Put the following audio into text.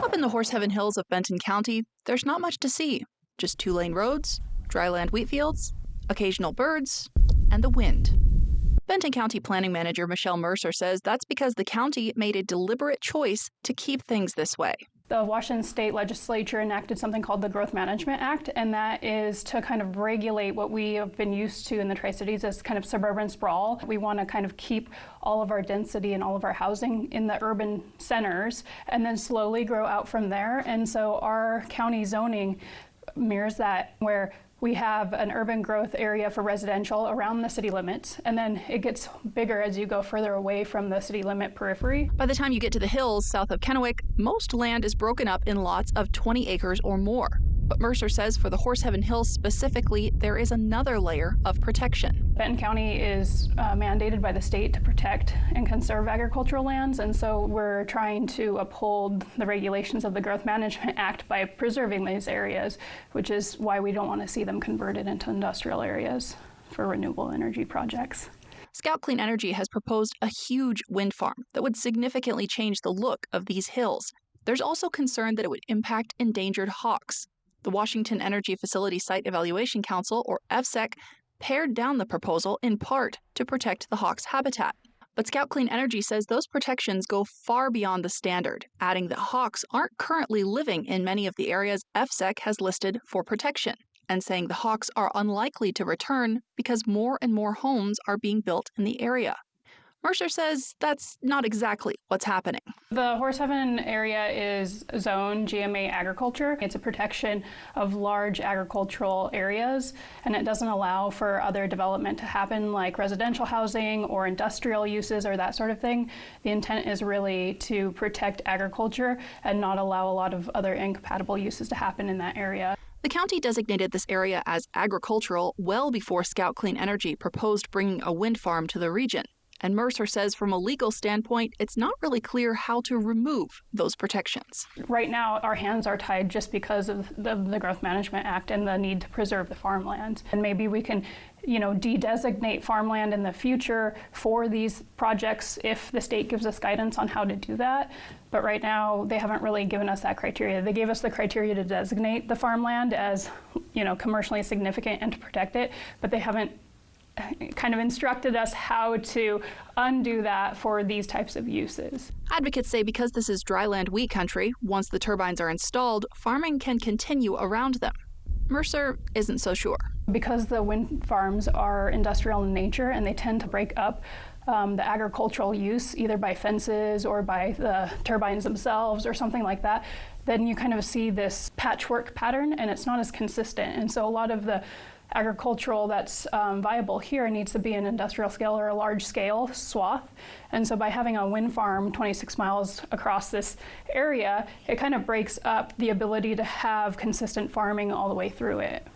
Up in the Horseheaven Hills of Benton County, there's not much to see. Just two-lane roads, dryland wheat fields, occasional birds, and the wind. Benton County Planning Manager Michelle Mercer says that's because the county made a deliberate choice to keep things this way. The Washington State Legislature enacted something called the Growth Management Act, and that is to kind of regulate what we have been used to in the Tri-Cities as kind of suburban sprawl. We want to kind of keep all of our density and all of our housing in the urban centers and then slowly grow out from there. And so our county zoning mirrors that, where we have an urban growth area for residential around the city limits, and then it gets bigger as you go further away from the city limit periphery. By the time you get to the hills south of Kennewick, most land is broken up in lots of 20 acres or more. But Mercer says for the Horseheaven Hills specifically, there is another layer of protection. Benton County is mandated by the state to protect and conserve agricultural lands, and so we're trying to uphold the regulations of the Growth Management Act by preserving these areas, which is why we don't want to see them converted into industrial areas for renewable energy projects. Scout Clean Energy has proposed a huge wind farm that would significantly change the look of these hills. There's also concern that it would impact endangered hawks. The Washington Energy Facility Site Evaluation Council, or FSEC, pared down the proposal in part to protect the hawk's habitat. But Scout Clean Energy says those protections go far beyond the standard, adding that hawks aren't currently living in many of the areas FSEC has listed for protection, and saying the hawks are unlikely to return because more and more homes are being built in the area. Mercer says that's not exactly what's happening. The Horseheaven area is zoned GMA agriculture. It's a protection of large agricultural areas, and it doesn't allow for other development to happen like residential housing or industrial uses or that sort of thing. The intent is really to protect agriculture and not allow a lot of other incompatible uses to happen in that area. The county designated this area as agricultural well before Scout Clean Energy proposed bringing a wind farm to the region. And Mercer says from a legal standpoint, it's not really clear how to remove those protections. Right now, our hands are tied just because of the Growth Management Act and the need to preserve the farmland. And maybe we can, de-designate farmland in the future for these projects if the state gives us guidance on how to do that. But right now, they haven't really given us that criteria. They gave us the criteria to designate the farmland as, commercially significant and to protect it, but they haven't kind of instructed us how to undo that for these types of uses. Advocates say because this is dryland wheat country, once the turbines are installed, farming can continue around them. Mercer isn't so sure. Because the wind farms are industrial in nature and they tend to break up the agricultural use either by fences or by the turbines themselves or something like that, then you kind of see this patchwork pattern and it's not as consistent. And so a lot of the agricultural that's viable here needs to be an industrial scale or a large scale swath. And so by having a wind farm 26 miles across this area, it kind of breaks up the ability to have consistent farming all the way through it.